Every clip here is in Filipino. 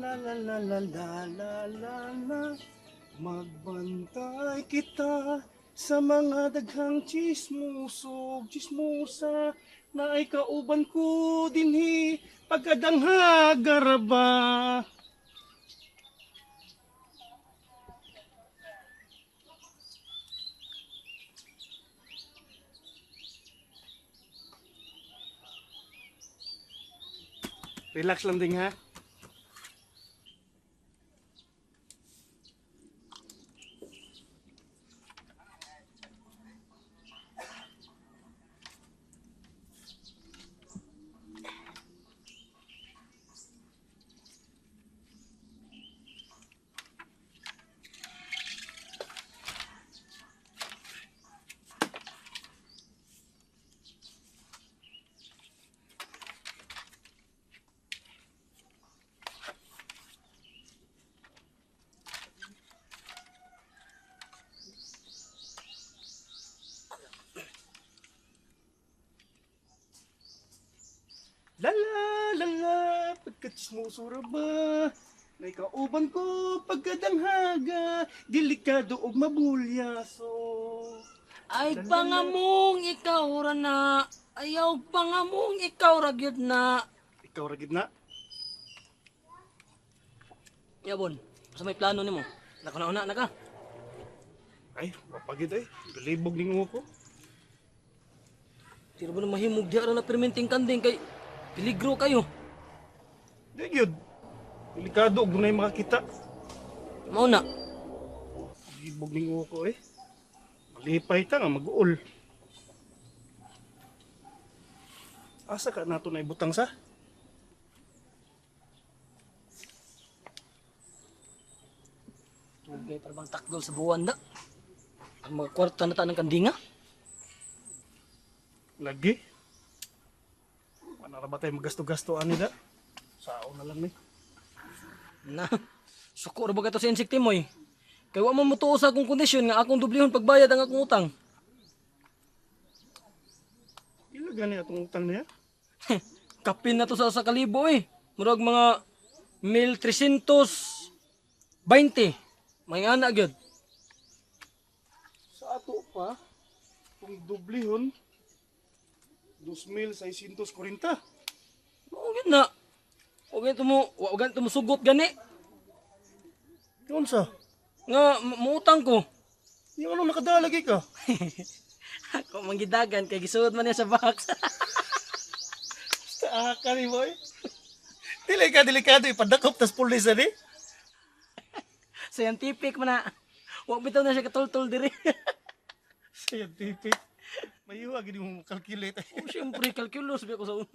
la la la la la la la la. Magbantay kita sa mga daghang chismusog, chismusa na ay kauban ko dinhi pagkadangha garaba. Relax lang din ha. Lala, lala, pagkatsmusura ba? May kauban ko pagkadanghaga, delikado og mabulyaso. Ay pangamong ikaw ra na. Ayaw pangamong ikaw ra gyud na. Ikaw ra gid na. Yabon, sa may plano nimo? Nakuna-una na ka. Ay, mapagid ay. Galibog ning ko. Tiro ba na mahimog di ara na permenting kanding kay peligro kayo. Di gyud. Delikado og dunay makakita. Mao na. Galibog ning ko eh. Malipay ta nga mag-uol. Asa ka nato na ibutang sa? Tugay para bang takdol sa buwan na. Ang mga kwarta na ta ng kandinga. Lagi. Manara ba tayo magasto-gasto ani da? Sao na lang ni. Na, suko ra ba ka to sa insekti mo eh. Kaya wa man mutuo sa akong kondisyon nga akong dublihon pagbayad ang akong utang. Ila gani atong utang niya? Kapin na to sa kalibo eh. Murag mga 1,320. May anak gyud. Sa ato pa, kung dublihon, 2,640. Oo gyud na. Wa ganito mo sugot gani. Yun sa? Nga muutang ko. Yung ano nakadalagi ka? Ako manggidagan kay gisuod man niya sa box. Sa ka ni boy. Delikado ipadakop tas pulis ani. Scientific man na. Wa bitaw na siya katultol diri. Scientific. Mayuwa gini mo calculate. Oh, syempre kalkulos ba ko sa una.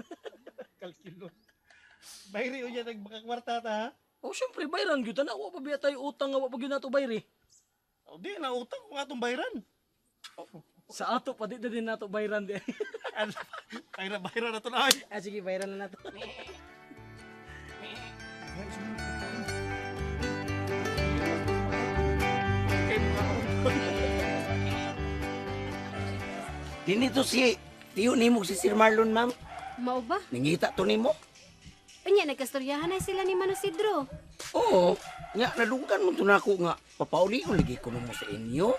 Kalkilo. Bayri o niya nagbakakwarta ta ha? Oh, syempre bayran gyud na wa pa biya tayo utang nga wa pa gyud nato bayri. O di na utang kung atong bayran. Sa ato pa di na din nato bayran di. Bayran na to na ay. Ah sige bayran na nato. Dinito si tiyo nimo si Sir Marlon, ma'am. Mao ba? Ningita to nimo? Anya nagkastoryahan ay sila ni Manusidro. Oo. Nya nadugan mo to nako nga papauli ko lagi ko mo sa inyo.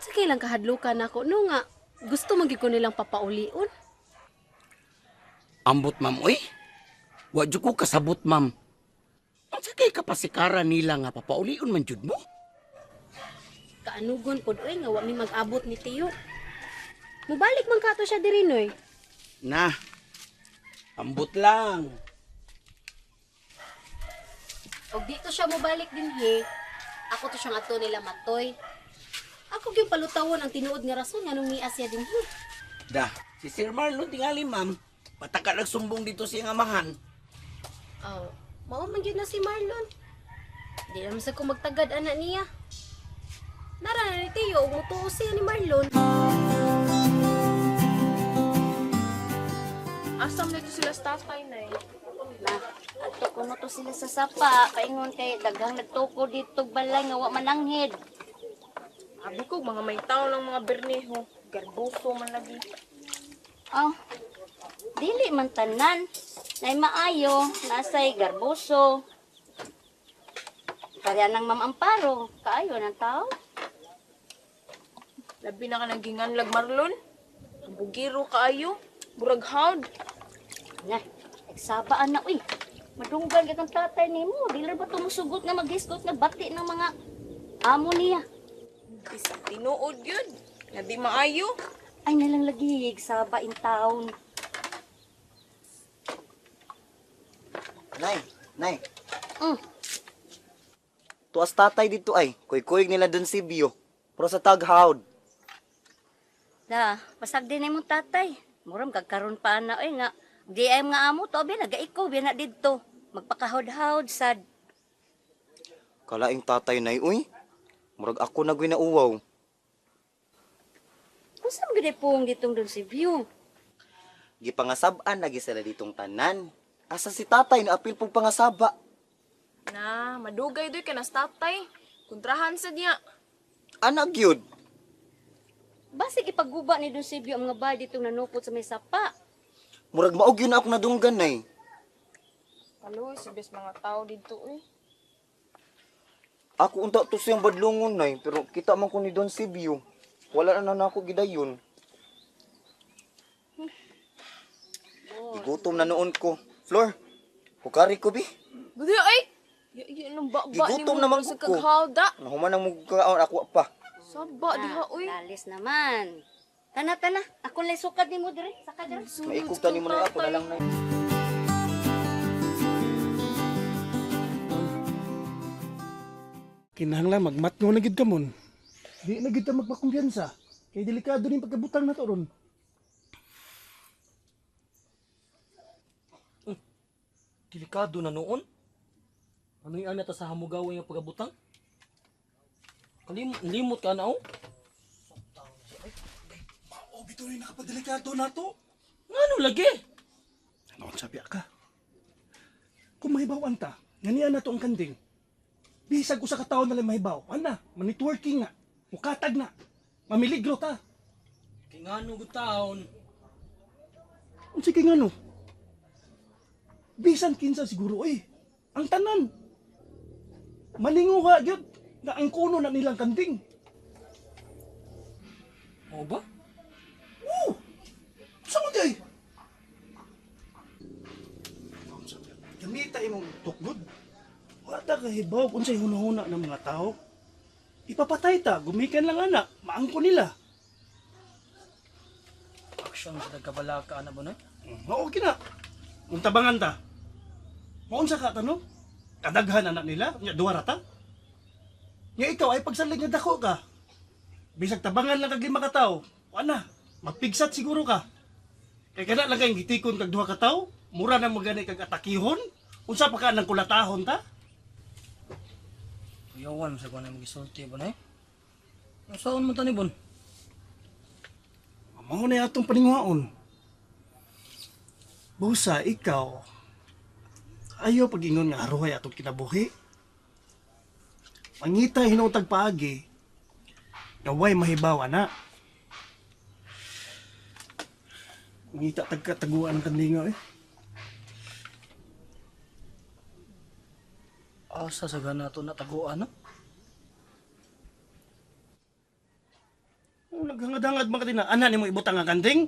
Sa kailang kahadlukan ako no nga gusto man gyud ko nilang papaulion. Ambot, ma'am, oy. Wa jud ko kasabot, ma'am. Ang sakay kapasikara nila nga papaulion man jud mo. Kaanugon pod oy nga wa mi mag-abot ni Tiyo. Mubalik man kato siya diri noy. Na. Ambot lang. Og dito siya mobalik dinhi, ako to siyang ato nila matoy. Ako gyud palutawon ang tinuod nga rason nga nung niya siya dinhi. Da, si Sir Marlon tingali, ma'am. Pataka nagsumbong dito siyang amahan. Oh, mao man gyud na si Marlon. Di naman sa ko magtagad anak niya. Nara na ni Tiyo, mutuo siya ni Marlon. Asam na ito sila sa tatay na eh. Na, ato kuno to sila sa sapa, kaingon kay daghang nagtuko dito balay nga wa mananghid. Abi ko, mga may tao lang mga berneho. Garbuso man lagi. Oh, dili man tanan. Nay maayo, nasay garboso. Kaya ng Ma'am Amparo, kaayo ng tao. Labi na ka naginganlag Marlon. Ang bugiro kaayo. Burag hawd. Na, nagsabaan na, uy. Madunggan kitang tatay ni mo. Di lang ba tumusugot nga mag-hisgot nga bati ng mga amo niya. Bisag tinuod yun. Nga di maayo. Ay, nalang lagi, saba in town. Nay. Mm. Tuas tatay dito ay. Kuy-kuy nila dun si Bio. Pero sa taghawd. Da, pasag din mo tatay. Muram kagkaroon pa na, uy nga. DM nga amo to, be, nagaiko, be na dito. Magpakahod-hod, sad. Kalaing tatay nay, uy. Murag ako na ginauwaw. Kung saan gede pong ditong dun si View? Gipangasabaan lagi sila ditong tanan. Asa si tatay na apil pong pangasaba. Na, madugay doy ka na tatay. Kontrahan sa niya. Anak yun. Basig ipaguba ni dun si View ang mga bahay ditong nanupot sa may sapa. Murag maog yun ako nadunggan nay. Aloy, sibes mga tao dito eh. Ako unta to siyang badlungon nay. Pero kita man ko ni Don Sibio. Wala na ako gidayon. Igutom na noon ko. Flor, hukari ko bi. Buti ay! Yan ang baba ni Gigutom mo naman sa ko. kaghawda. Nahuman ang mugkaon ako pa. Saba diha uy. Lalis naman. Tana. Ako lang sukad ni mo dire. Saka dire. Maikog tani mo na ako na lang nay. Kinahanglan magmatngo na gid ka mon. Di na gid ta magpakumpiyansa. Kay delikado ning pagkabutang nato ron. Delikado na noon. Ano yung ana ta sa hamugaway nga pagabutang? Limot ka na oh. Oh, bitaw ni nakapadelikado nato. Ngano lagi? Ano sabi ka? Kung mahibawan ta, ganian na to ang kanding. Bisag ko sa kataon na lang mahibaw. Ana, manitworking nga. Mukatag na. Mamiligro ta. Kay ngano gud taon? Sige nga no. Bisan kinsa siguro ang tanan. Malingo ka gyud nga ang kuno na nilang kanding. O ba? Oo. Saan mo di ay? Gamita imong tukgod. Wata ka hibaw kung sa'y hunahuna ng mga tao. Ipapatay ta, gumikan lang anak, maangko nila. Aksyon sa nagkabalaka na ba na? Oo, kina. Kung tabangan ta. Maunsa ka tanong? Kadaghan anak nila, nya duwara ta. Nya ikaw ay pagsalig nga dako ka. Bisag tabangan lang kag lima ka tawo. Wala, mapigsat siguro ka. Kay kana lang kayong gitikon kag duha ka tawo, mura na magani kag atakihon. Unsa pa ka nang kulatahon ta? Kuyawan sa kuwan magisulti ba na eh? Ang saan mo tani bon? Mao na atong paningwaon. Busa ikaw ayaw pag-ingon nga haruhay atong kinabuhi. Mangita hinutag paagi. Naway mahibawa na. Mangita tagkataguan ang kandinga Asa sa gana to nataguan no? Naghangad-hangad man ka din na, ana ni mo ibutang ang kanding?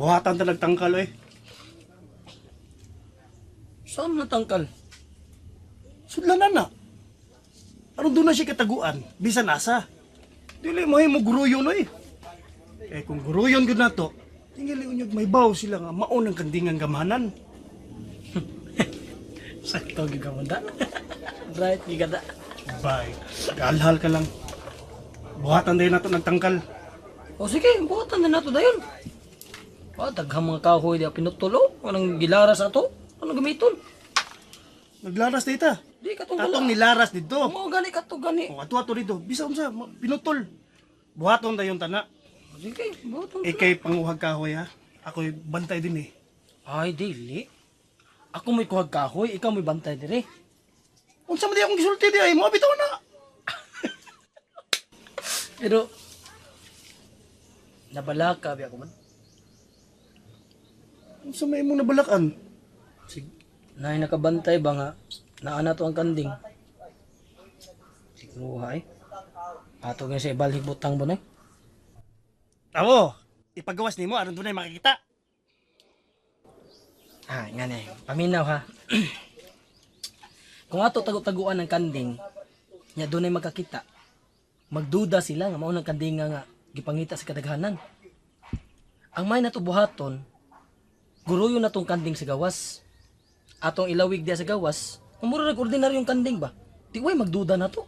Buhatan ta nagtangkal Saan natangkal? Sudlanan na. Anong doon na siya kataguan? Bisan asa. Dili mo mo guruyon Eh kung guruyon gud nato, tingali unyog may baw sila nga maon ang kandingang gamanan. Sakto gigamanda. Right, gigada. Bye. Galhal ka lang. Buhatan din nato nagtangkal. O sige, buhatan na nato dayon. Daghang mga kahoy di pinutulo. Anong gilaras ato? Anong gamiton? Naglaras dita. Di ka tong Atong nilaras dito. Mo gani ka to gani. O ato dito. Bisa unsa pinutol. Buhaton dayon tana. Sige, buhaton. Ikay panguhag kahoy ha. Ako'y bantay din Ay, dili. Ako may kuhag kahoy, ikaw may bantay dire. Unsa man di akong gisulti di ay mo bitaw na. Pero nabalaka bi ako man. Sa may mong nabalakan. Sig nay nakabantay ba nga naana to ang kanding. Siguro ay. Ato nga siya ibalik butang ba na? Tawo, ipagawas nimo aron dunay makikita. Ah, nga na paminaw ha. Kung ato tago-taguan ng kanding, nya dunay makakita. Magduda sila nga mao ng kanding nga gipangita sa kadaghanan. Ang may natubuhaton, guruyo na tong kanding sa gawas. Atong ilawig diya sa gawas, umuro nag ordinaryong kanding ba? Di way magduda na to.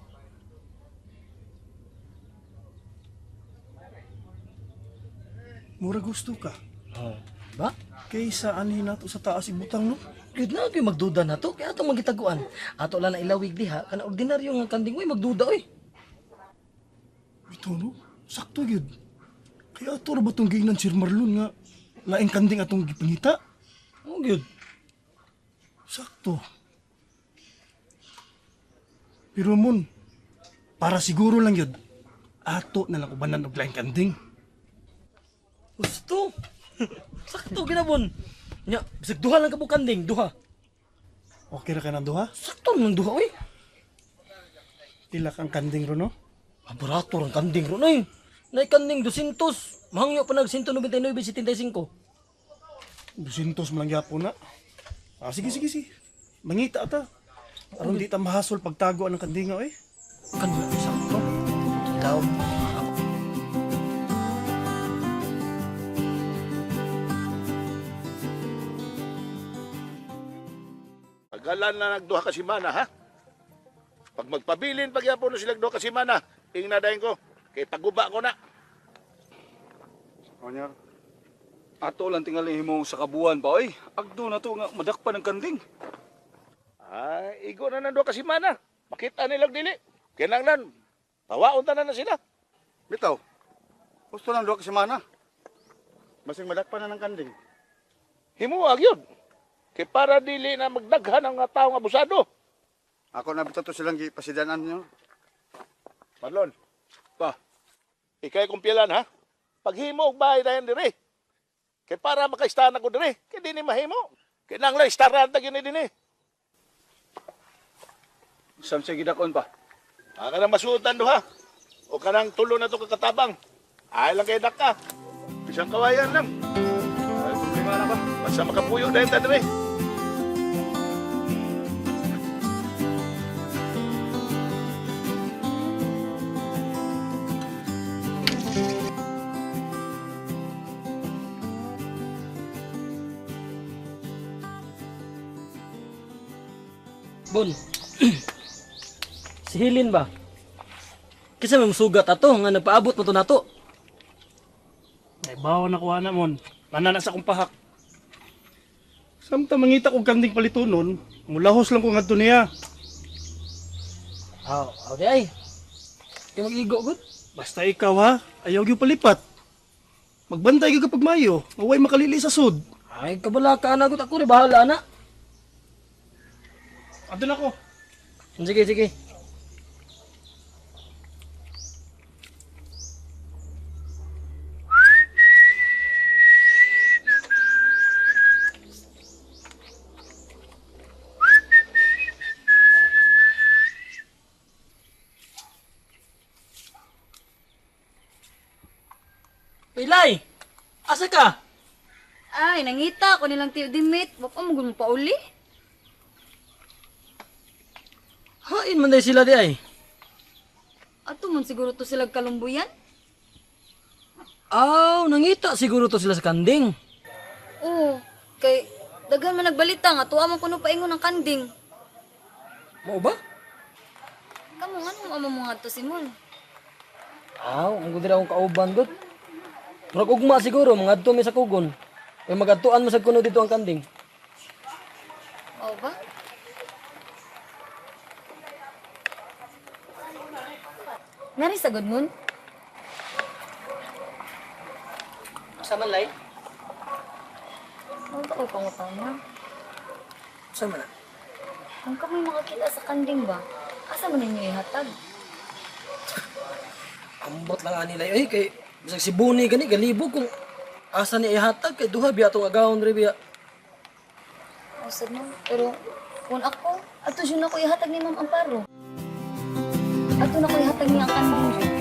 Mura gusto ka. Oh, ba? Kaysa anhin nato sa taas ibutang no. Gid na kay magduda na to, kaya atong magitaguan. Ato lang na ilawig diha, kana ordinaryo nga kanding way magduda oy. Ito no, sakto yun. Kaya ato ra ba itong giinan Sir Marlon nga laing kanding atong gipangita? Oh, gyud. Sakto. Pero mon, para siguro lang yun, ato na lang ubanan og laing kanding. Gusto. Sakto ginabon. Nya, bisag duha lang kabuk kanding, duha. Okay ra ka ng duha? Sakto nang duha oy. Tilak ang kanding ro no? Abarato ang kanding ron ay. Nay kanding 200. Mahangyo pa nag 199.75. 200 man lang gyapon na. Ah, sige. Mangita ata. Aron di ta mahasol pagtago ang kanding nga eh. Kanya sakto. Ilaw. Tagalan na nagduha ka simana, ha? Pag magpabilin, pagyapon na silang duha ka simana, ingnadahin ko, kay paguba ko na. Kanyar, ato lang tingali mo sa kabuan pa, oy. Agdo na to nga madakpa ng kanding. Ay, igo na ng duha ka simana. Makita nilang dili. Kinanglan, tawaon ta na sila. Bitaw, gusto lang doon kasi mana. Basing madakpan na ng kanding. Himuag yun. Kay para dili na magdaghan ang mga taong abusado. Ako na bitaw to silang gipasidanan nyo. Marlon, pa, ikay kumpilan, ha? Paghimo og bahay dayon diri. Kay para makaistahan ako diri, kay di ni mahimo. Kay nang la istaran ta gini dinhi. Samsay gidakon pa. Aka na masuotan do ha. O kanang tulo na to kakatabang. Ay lang kay daka. Isang kawayan lang. Ay problema na ba? Basta makapuyo dayon ta diri. Bon. Si Hilin ba? Kisa may musugat ato nga nagpaabot mo to nato. Ay bawa na kuha na mon. Manana sa kong pahak. Samtang mangita kong kanding palitonon, mulahos lang ko ngadto niya. Aw, di ay. Kaya mag-igo gud. Basta ikaw ha, ayaw gyud palipat. Magbantay gyud kapag mayo, maway makalili sa sud. Ay, kabala ka na gud ako ri bahala na. Adun ako. Sige. Pilay! Asa ka? Ay, nangita ko nilang tiyo dimit. Baka mo gulong pa uli. Hain man day sila di ay. Ato man siguro to sila kalumbuyan. Aw, nangita siguro to sila sa kanding. Oo, kay daghan man nagbalita nga tuwa man kuno paingon ng kanding. Mao ba? Kamo nga amo mo nga to Simon. Aw, ang gud akong kauban gud. Murag ugma siguro mga adto mi sa kugon. Kay magadtuan mo sa kuno dito ang kanding. Oo ba? Nari sa good moon? Asa man lay? Ano ko pangutang na? Asa man na? Kung kami makakita sa kanding ba, asa man ninyo ihatag? Ambot lang ani lay ay kay bisag si Buni gani galibog kung Asa ni ihatag kay duha biya tong agawon diri biya. Usad mo. Pero kung ako, ato dyan ako ihatag ni Ma'am Amparo. Ato na ko ihatag niya ang kanding dyan.